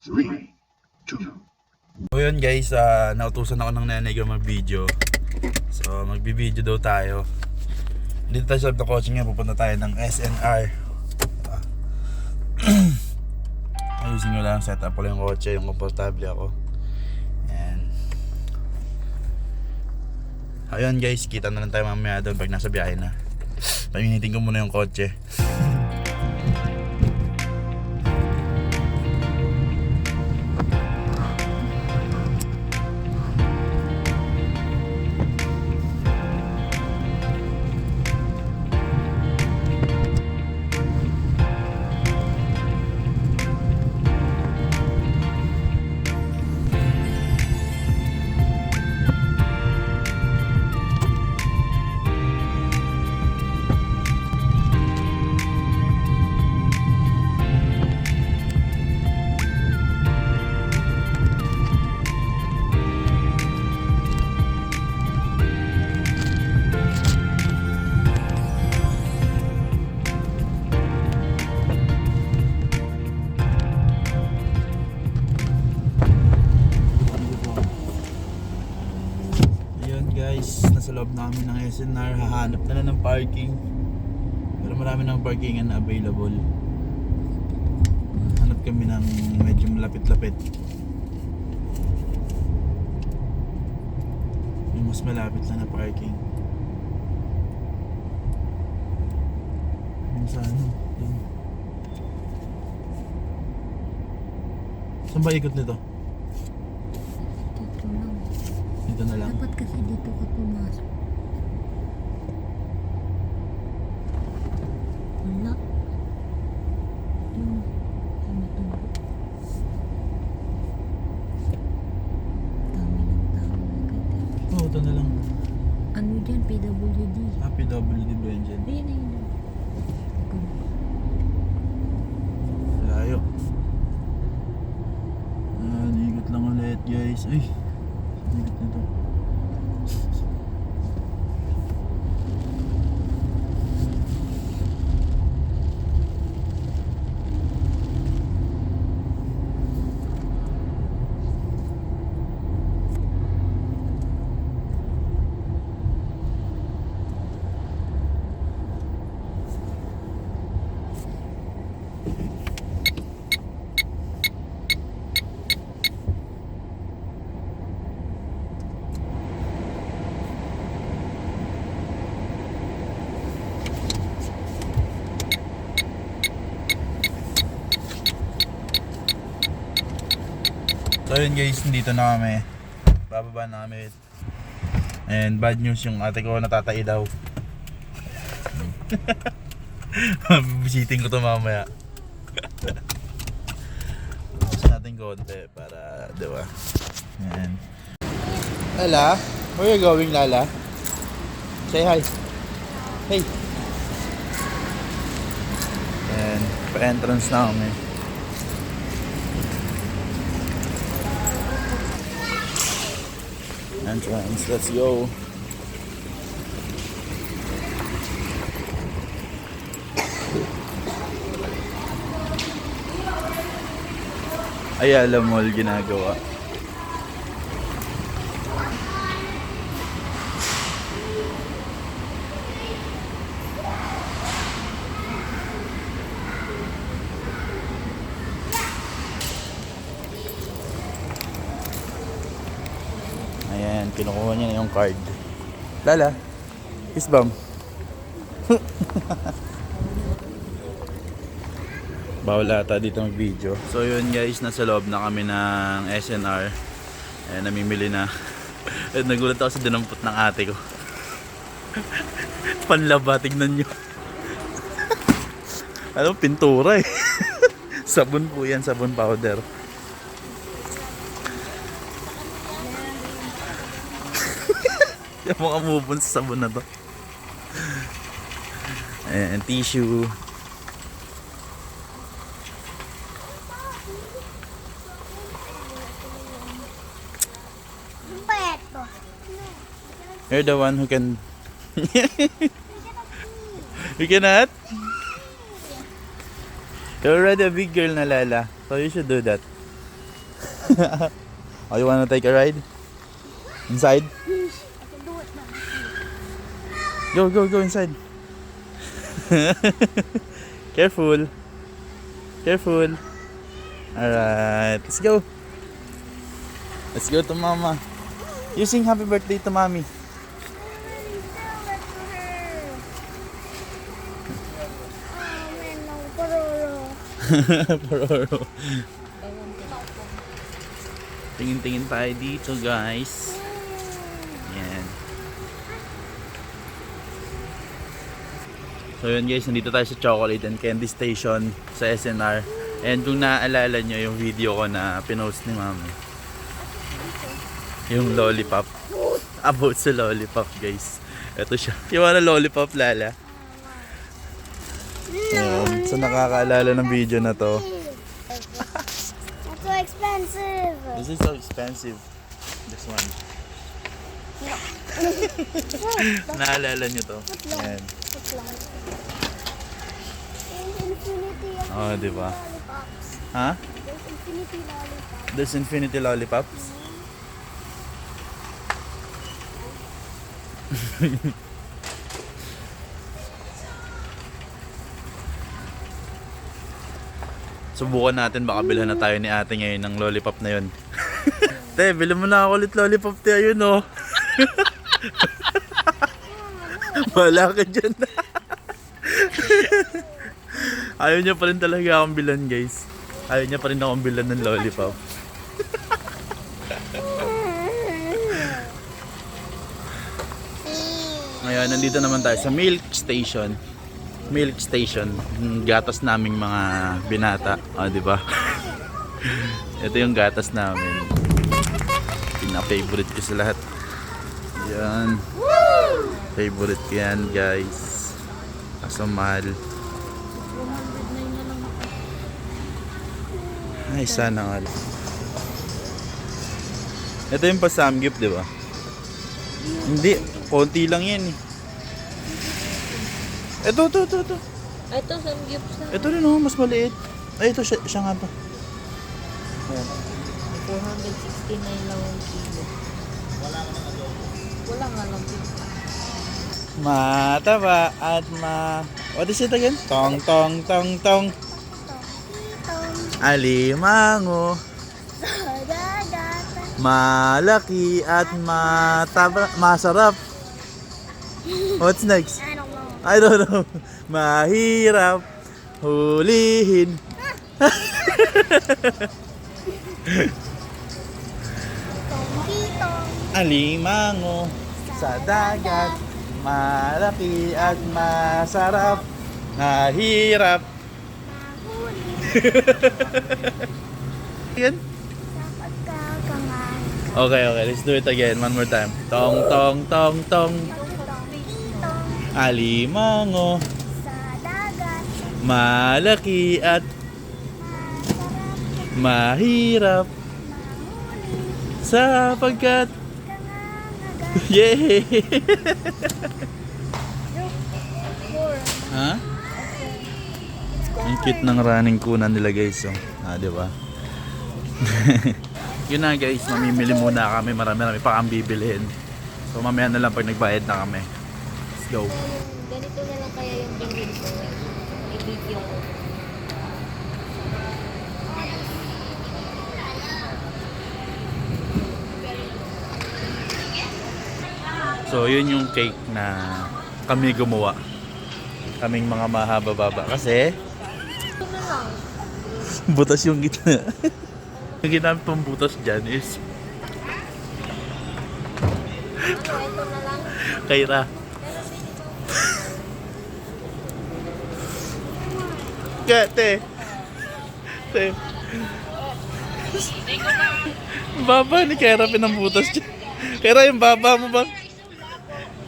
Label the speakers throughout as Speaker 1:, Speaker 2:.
Speaker 1: 3, 2.
Speaker 2: So yun guys, nautusan ako ng nanay ko mag-video. So magbi-video daw tayo. Dito tayo sa loob ng kotse nga, pupunta tayo ng SNR. Ayusin ko lang, set up ko lang yung kotse, yung komportable ako. And ayun guys, kita na lang tayo mamaya doon pag nasa biyahe na. Paminitin ko muna yung kotse. Guys, nasa loob namin ng SNR, hahanap na ng parking. Pero marami ng parkingan na available. Hanap kami ng medyo malapit-lapit. Yung mas malapit lang na parking. Yung sa ano? Yun. Saan ba ikot nito?
Speaker 3: Dito lang.
Speaker 2: Dito na lang.
Speaker 3: Dapat kasi dito ka pumasok. Wala. Yung ano to? Dami ng tao agad.
Speaker 2: Oo, ito na lang.
Speaker 3: Ano dyan? PWD.
Speaker 2: PWD ba yun dyan?
Speaker 3: Ayan na yun.
Speaker 2: Layo. Ligot lang ulit guys. Ay, ligot na to. So yun guys, dito na kami. Bababa na kami. And bad news, yung ate ko natatay daw. Bibisitin ko to mamaya. Buksan natin konti para, diba? Yan. Lala? Where you going, Lala? Say hi. Hey. And pa-entrance na kami. Entrance, let's go. Ayala Mall ginagawa. Ayan, kinukuha niya na yung card. Lala, kiss bam. Bawal ata dito mag-video. So yun guys, nasa loob na kami ng SNR. Ayan, namimili na. At nagulat ako sa dinampot ng ate ko. Panlaba, tignan nyo. Ano, pintura eh. Sabon po yan, sabon powder. Yung mga move sa sabon na to. Ayan, tissue. You're the one who can... You cannot? You're already a big girl na, Lala. So you should do that. Oh, you wanna take a ride? Inside? Go inside. Careful. Careful. Alright, let's go. Let's go to mama. You sing happy birthday to mommy. Pororo. Tingin-tingin tayo dito, guys. Yan. So yun guys, nandito tayo sa Chocolate and Candy Station sa SNR. And kung naaalala nyo yung video ko na pinost ni mami, yung lollipop. About sa lollipop, guys. Ito siya. You wanna lollipop, Lala? Ayan. So nakakaalala ng video na to.
Speaker 1: It's so expensive.
Speaker 2: This is so expensive. This one. Naalala nyo to? Ayan.
Speaker 1: Infinity
Speaker 2: Oh, di ba?
Speaker 1: lollipops.
Speaker 2: Ha?
Speaker 1: There's infinity lollipops.
Speaker 2: There's infinity lollipops. Subukan natin, baka bilhan na tayo ni ate ngayon ng lollipop na yun. Te, bilhin mo na ako ulit lollipop, te, ayun oh. Wala ka dyan. Ayaw niya pa rin talaga akong bilan, guys. Ayaw niya pa rin akong bilan ng lollipop. Ngayon, nandito naman tayo sa milk station. Milk station. Yung gatas naming mga binata. O, di ba? Ito yung gatas namin. Pina-favorite ko sa lahat. Yan. Favorite ko yan, guys. Kaso mahal. Ay, sana nga. Ito yung pasamgyup, di ba? Hindi, konti lang yan eh. Ito.
Speaker 3: Ito, samgyup sa
Speaker 2: Ito rin oh, mas maliit. Ay, ito siya nga pa. Ayan.
Speaker 3: 469 lang ang kilo. Wala nga lang kilo.
Speaker 2: Mataba at What is it again? Tong. Alimango. Malaki at masarap. What's next?
Speaker 1: I don't know.
Speaker 2: I don't know. Mahirap hulihin. Alimango sa dagat. Malaki at masarap. Mahirap. Yan. Okay, let's do it again. One more time. Tong. Alimango.
Speaker 1: Sa dagat.
Speaker 2: Malaki at mahirap. Sapagkat yay! Ha? Ang cute ng running kuna nila, guys. Oh. Di ba? Yun na, guys, mamimili muna kami. Marami pa kang bibilhin. So mamaya na lang pag nagbayad na kami. Let's go.
Speaker 3: Ganito na lang kaya yung binili ko. I-video ko.
Speaker 2: So yun yung cake na kami gumawa. Kaming mga mahaba-baba. Kasi
Speaker 3: Ito na lang.
Speaker 2: butas yung gitna. Yung ginamit pang butas dyan is
Speaker 3: Ito na lang.
Speaker 2: Kaira. Te. Baba ni Kaira pinambutas dyan. Kaira, yung baba mo ba?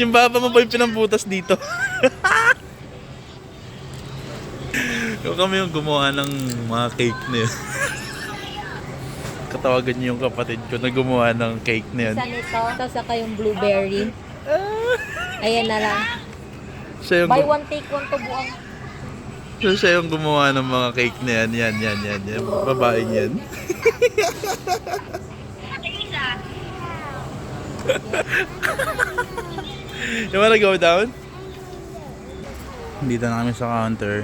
Speaker 2: Yung baba mo ba yung pinambutas dito? Yung kami yung gumawa ng mga cake na yun. Katawagan niyo yung kapatid ko na gumawa ng cake na yun.
Speaker 3: Isa nito, tapos saka yung blueberry. Ayan na lang.
Speaker 2: Siya yung,
Speaker 3: Buy one, take one to buang.
Speaker 2: siya yung gumawa ng mga cake na yan. Yan. Babaeng yan. You wanna go down? Dito na kami sa counter.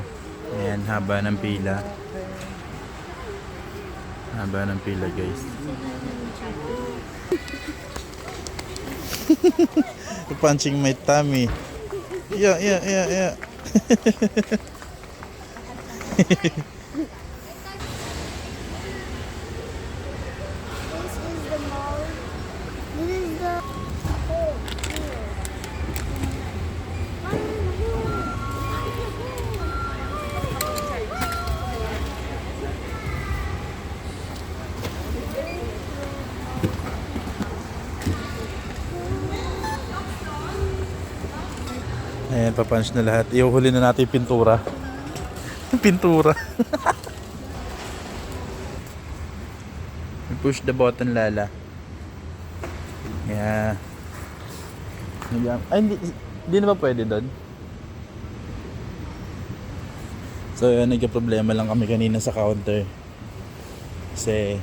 Speaker 2: Ayan, haba ng pila. Haba ng pila, guys. Punching my tummy. Yeah.
Speaker 1: This is the mall. This is the hole.
Speaker 2: Ayan, papunch na lahat. Iuhuli na natin yung pintura. Pintura. Push the button, Lala. Yeah. Ay, hindi na ba pwede doon? So, yun, nagka-problema lang kami kanina sa counter. Kasi,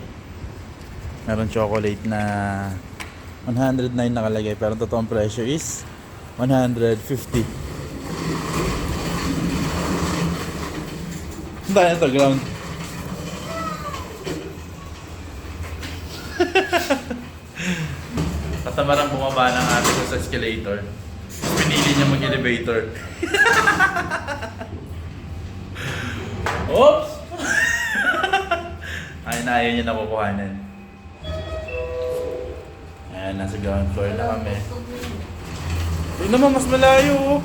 Speaker 2: meron chocolate na 109 nakalagay, pero ang totoong presyo is 150. Dahil ito, ground. Katamarang bumaba ng ate ko sa escalator. Pinili niya mag-elevator. Oops! Ayaw niya nakukuhanan. Ayan, nasa ground floor na kami. Yun naman, mas malayo oh.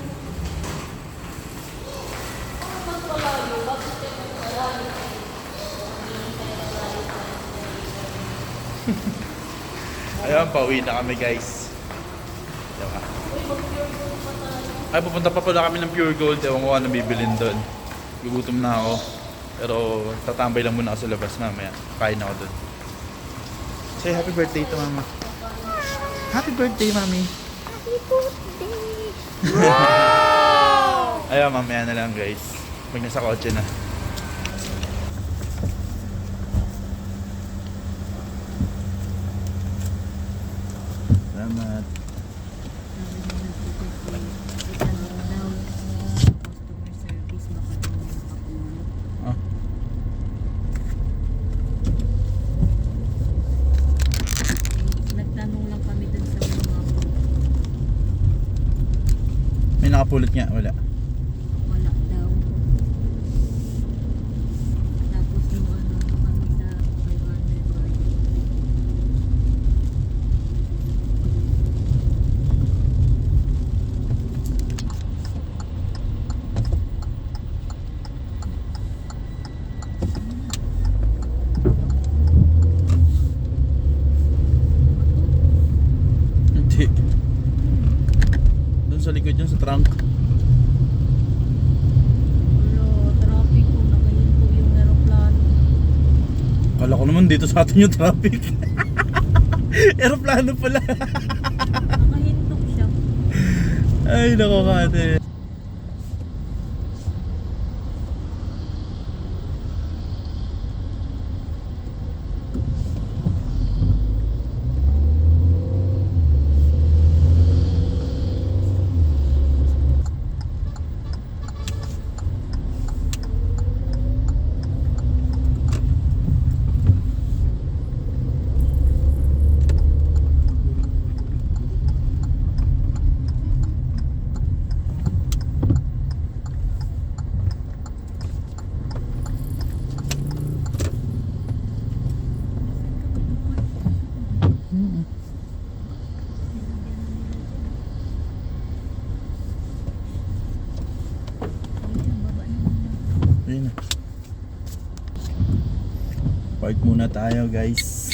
Speaker 2: Ayun, pauwi na kami guys. Diba? Ay, pupunta pa pala kami ng Pure Gold. Ewan ko ano bibilin doon. Gugutom na ako. Pero tatambay lang muna ako sa labas mamaya. Kain ako doon. Say happy birthday to mama. Happy birthday, mami.
Speaker 1: Happy birthday.
Speaker 2: Ayun, mamaya na lang guys. Pag nasa kotse na. Salamat. Ah.
Speaker 3: Nagtanong lang kami dun sa mga
Speaker 2: May nakapulot nga, wala.
Speaker 3: wala daw. Tapos yung ano kami sa 500 bar.
Speaker 2: Hindi. Doon sa likod yun, sa trunk.
Speaker 3: Wala, traffic ko. Nakahinto yung aeroplano.
Speaker 2: Kala ko naman dito sa atin yung traffic. Aeroplano pala.
Speaker 3: Nakahinto siya.
Speaker 2: Ay, nako kate. Ayun na. Park muna tayo guys.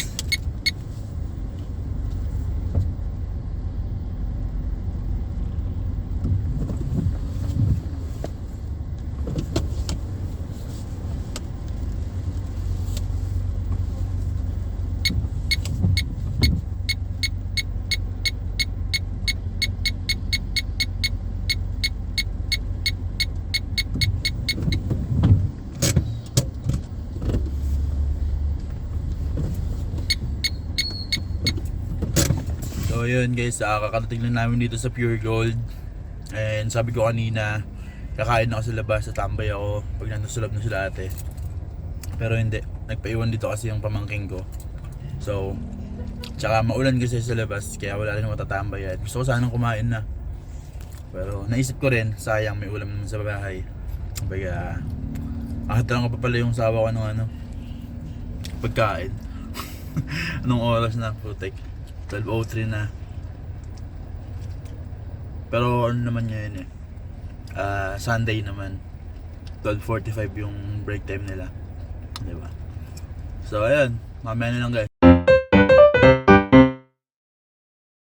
Speaker 2: So yun guys, kakarating lang namin dito sa Pure Gold. And sabi ko kanina, kakain ako sa labas, tatambay ako pag nandun sa loob na sila ate. Pero hindi, nagpaiwan dito kasi yung pamangking ko. So, tsaka maulan kasi sa labas, kaya wala rin matatambayan. Gusto ko sanang kumain na. Pero naisip ko rin, sayang may ulam naman sa bahay. Kumbaga, lang ko pa pala yung sawa ko ng pagkain. Anong oras na, putek? 12:03 na. Pero ano naman yun Sunday naman. 12:45 yung break time nila. Diba? So ayun, mamaya na lang guys.